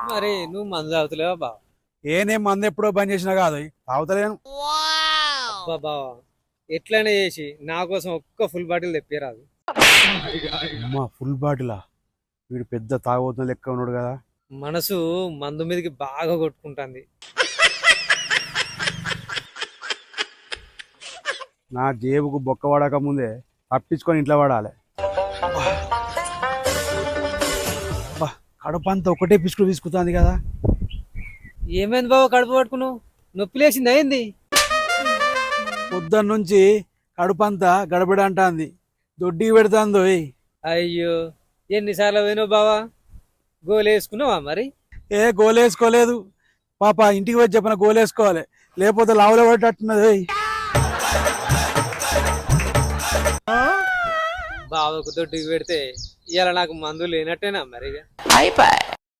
మరి నువ్వు మందు తాగుతలేవా బావ? ఏనేం మంది ఎప్పుడో బంద్ చేసినా కాదు తాగుతలేను. అబ్బా బావ, ఎట్లనే చేసి నా కోసం ఒక్క ఫుల్ బాటిల్ తెప్పిరాదు. అమ్మా ఫుల్ బాటిలా? వీడు పెద్ద తాగబోతున్న లెక్క ఉన్నాడు కదా. మనసు మందు మీదకి బాగా కొట్టుకుంటుంది. నా జేబుకు బొక్క పడక ముందే తప్పించుకొని ఇంట్లో పడాలి. కడుపు అంతా ఒకటే పిసుకులు పిసుకుతుంది కదా. ఏమైంది బావ కడుపు పట్టుకున్నావు? నొప్పి లేచింది అయింది? పొద్దున్న నుంచి కడుపు అంతా గడబడ అంటాంది, దొడ్డికి పెడుతుందో. అయ్యో, ఎన్నిసార్లు పోయినావు బావా? గోలేసుకున్నావా మరి? ఏ గోలేసుకోలేదు పాప, ఇంటికి వచ్చి చెప్పిన గోలేసుకోవాలి, లేకపోతే లావులో పడేటట్టున్నది. బావకు దొడ్డికి పెడితే ఇవాళ నాకు మందు లేనట్టేనా మరి?